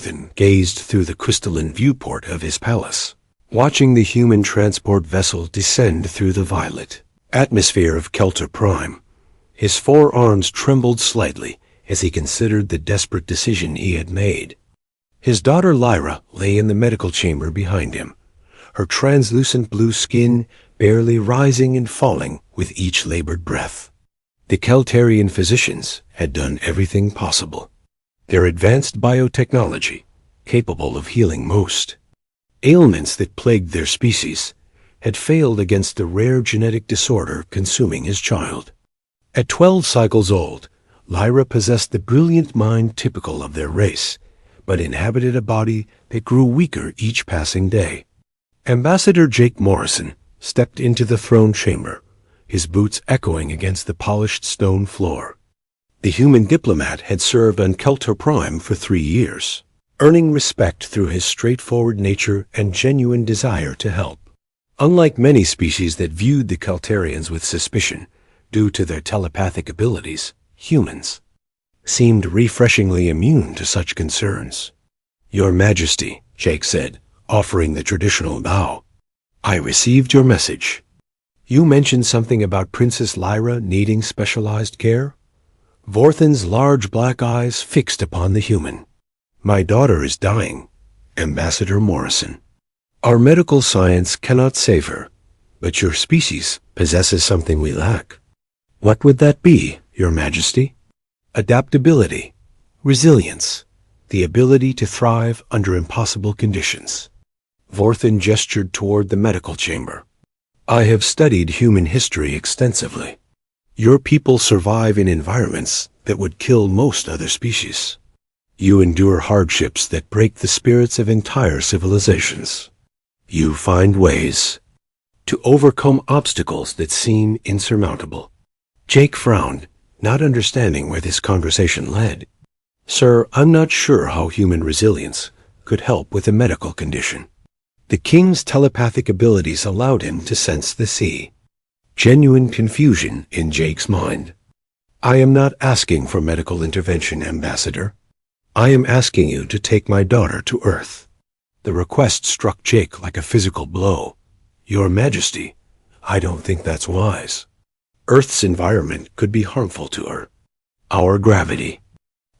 Vorthen gazed through the crystalline viewport of his palace, watching the human transport vessel descend through the violet atmosphere of Kelter Prime. His forearms trembled slightly as he considered the desperate decision he had made. His daughter Lyra lay in the medical chamber behind him, her translucent blue skin barely rising and falling with each labored breath. The Kelterian physicians had done everything possible. Their advanced biotechnology, capable of healing most ailments that plagued their species, had failed against the rare genetic disorder consuming his child. At 12 cycles old, Lyra possessed the brilliant mind typical of their race, but inhabited a body that grew weaker each passing day. Ambassador Jake Morrison stepped into the throne chamber, his boots echoing against the polished stone floor. The human diplomat had served on Kelter Prime for 3 years, earning respect through his straightforward nature and genuine desire to help. Unlike many species that viewed the Kelterians with suspicion due to their telepathic abilities, humans seemed refreshingly immune to such concerns. "Your Majesty," Jake said, offering the traditional bow. "I received your message. You mentioned something about Princess Lyra needing specialized care?" Vorthen's large black eyes fixed upon the human. "My daughter is dying, Ambassador Morrison. Our medical science cannot save her, but your species possesses something we lack." "What would that be, Your Majesty?" "Adaptability, resilience, the ability to thrive under impossible conditions." Vorthen gestured toward the medical chamber. "I have studied human history extensively. Your people survive in environments that would kill most other species. You endure hardships that break the spirits of entire civilizations. You find ways to overcome obstacles that seem insurmountable." Jake frowned, not understanding where this conversation led. "Sir, I'm not sure how human resilience could help with a medical condition." The king's telepathic abilities allowed him to sense the sea. Genuine confusion in Jake's mind. "I am not asking for medical intervention, Ambassador. I am asking you to take my daughter to Earth." The request struck Jake like a physical blow. "Your Majesty, I don't think that's wise. Earth's environment could be harmful to her. Our gravity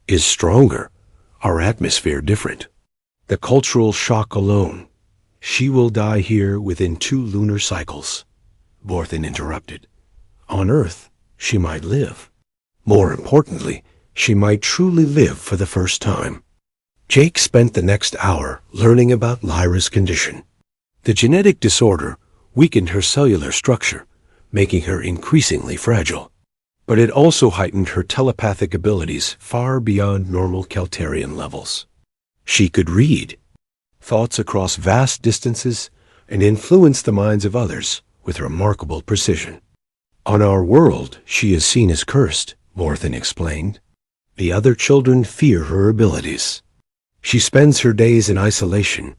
is stronger, our atmosphere different. The cultural shock alone. She will die here within 2 lunar cycles." Vorthen interrupted. "On Earth, she might live. More importantly, she might truly live for the first time." Jake spent the next hour learning about Lyra's condition. The genetic disorder weakened her cellular structure, making her increasingly fragile. But it also heightened her telepathic abilities far beyond normal Kelterian levels. She could read thoughts across vast distances and influence the minds of others with remarkable precision. "On our world, she is seen as cursed," Vorthen explained. "The other children fear her abilities. She spends her days in isolation,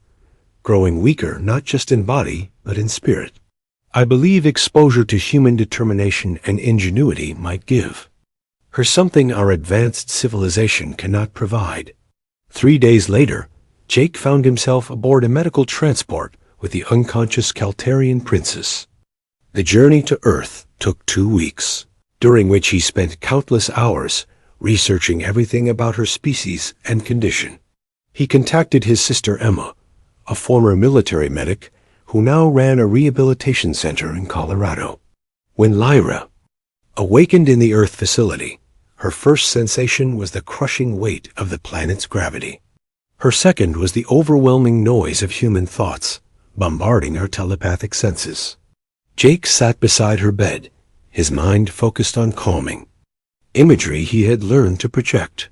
growing weaker not just in body, but in spirit. I believe exposure to human determination and ingenuity might give her something our advanced civilization cannot provide." 3 days later, Jake found himself aboard a medical transport with the unconscious Kelterian princess. The journey to Earth took 2 weeks, during which he spent countless hours researching everything about her species and condition. He contacted his sister Emma, a former military medic who now ran a rehabilitation center in Colorado. When Lyra awakened in the Earth facility, her first sensation was the crushing weight of the planet's gravity. Her second was the overwhelming noise of human thoughts, bombarding her telepathic senses. Jake sat beside her bed, his mind focused on calming imagery he had learned to project.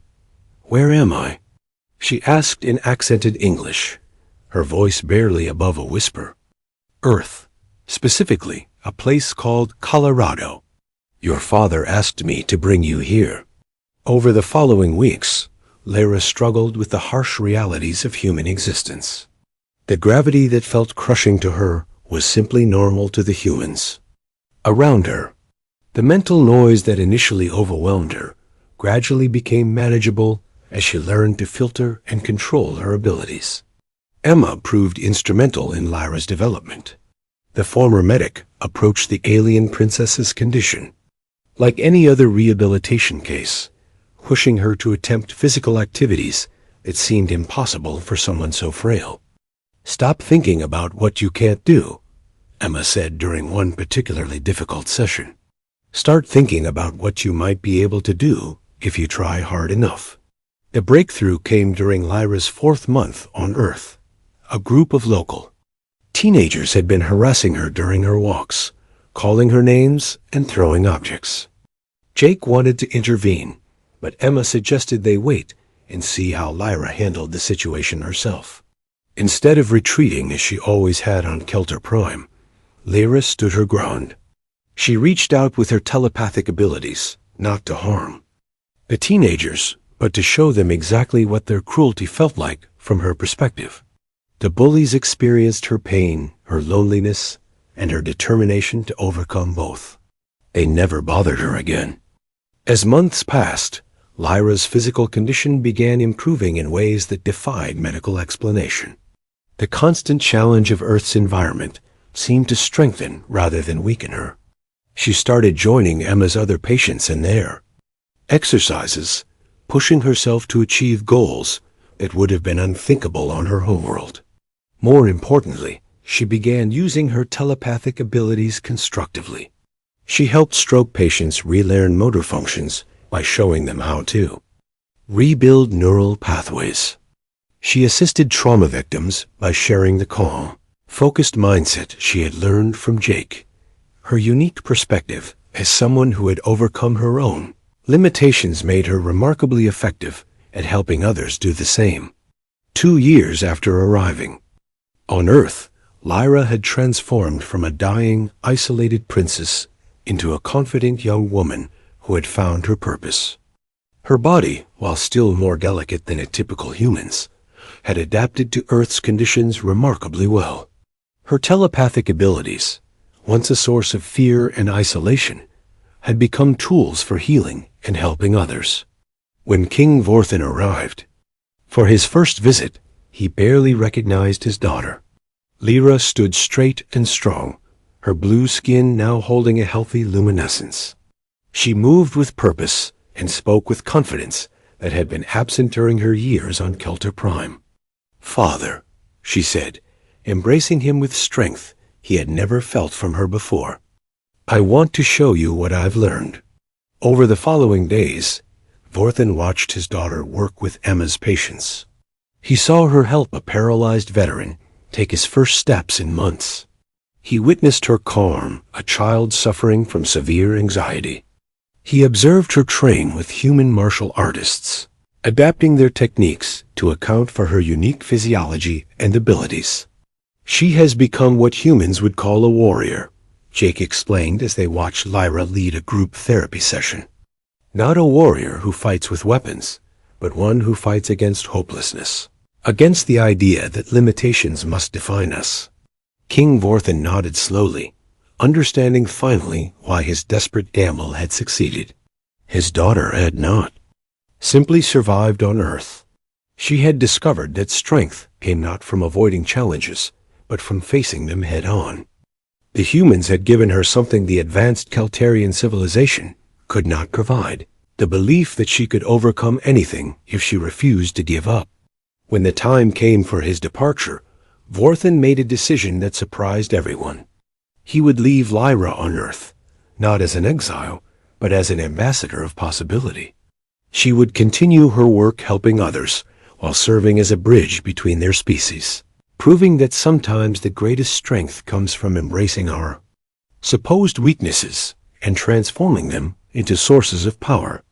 "Where am I?" she asked in accented English, her voice barely above a whisper. "Earth, specifically a place called Colorado. Your father asked me to bring you here." Over the following weeks, Lyra struggled with the harsh realities of human existence. The gravity that felt crushing to her was simply normal to the humans around her. The mental noise that initially overwhelmed her gradually became manageable as she learned to filter and control her abilities. Emma proved instrumental in Lyra's development. The former medic approached the alien princess's condition like any other rehabilitation case, pushing her to attempt physical activities that seemed impossible for someone so frail. "Stop thinking about what you can't do," Emma said during one particularly difficult session. "Start thinking about what you might be able to do if you try hard enough." The breakthrough came during Lyra's 4th month on Earth. A group of local teenagers had been harassing her during her walks, calling her names and throwing objects. Jake wanted to intervene, but Emma suggested they wait and see how Lyra handled the situation herself. Instead of retreating as she always had on Kelter Prime, Lyra stood her ground. She reached out with her telepathic abilities, not to harm the teenagers, but to show them exactly what their cruelty felt like from her perspective. The bullies experienced her pain, her loneliness, and her determination to overcome both. They never bothered her again. As months passed, Lyra's physical condition began improving in ways that defied medical explanation. The constant challenge of Earth's environment seemed to strengthen rather than weaken her. She started joining Emma's other patients in their exercises, pushing herself to achieve goals that would have been unthinkable on her homeworld. More importantly, she began using her telepathic abilities constructively. She helped stroke patients relearn motor functions by showing them how to rebuild neural pathways. She assisted trauma victims by sharing the calm, focused mindset she had learned from Jake. Her unique perspective as someone who had overcome her own limitations made her remarkably effective at helping others do the same. 2 years after arriving on Earth, Lyra had transformed from a dying, isolated princess into a confident young woman who had found her purpose. Her body, while still more delicate than a typical human's, had adapted to Earth's conditions remarkably well. Her telepathic abilities, once a source of fear and isolation, had become tools for healing and helping others. When King Vorthan arrived for his first visit, he barely recognized his daughter. Lyra stood straight and strong, her blue skin now holding a healthy luminescence. She moved with purpose and spoke with confidence that had been absent during her years on Kelter Prime. "Father," she said, embracing him with strength he had never felt from her before, "I want to show you what I've learned." Over the following days, Vorthan watched his daughter work with Emma's patients. He saw her help a paralyzed veteran take his first steps in months. He witnessed her calm a child suffering from severe anxiety. He observed her train with human martial artists, adapting their techniques to account for her unique physiology and abilities. "She has become what humans would call a warrior," Jake explained as they watched Lyra lead a group therapy session. "Not a warrior who fights with weapons, but one who fights against hopelessness, against the idea that limitations must define us." King Vorthan nodded slowly, understanding finally why his desperate gamble had succeeded. His daughter had not simply survived on Earth. She had discovered that strength came not from avoiding challenges, but from facing them head-on. The humans had given her something the advanced Kelterian civilization could not provide, the belief that she could overcome anything if she refused to give up. When the time came for his departure, Vorthan made a decision that surprised everyone. He would leave Lyra on Earth, not as an exile, but as an ambassador of possibility. She would continue her work helping others, while serving as a bridge between their species, proving that sometimes the greatest strength comes from embracing our supposed weaknesses and transforming them into sources of power.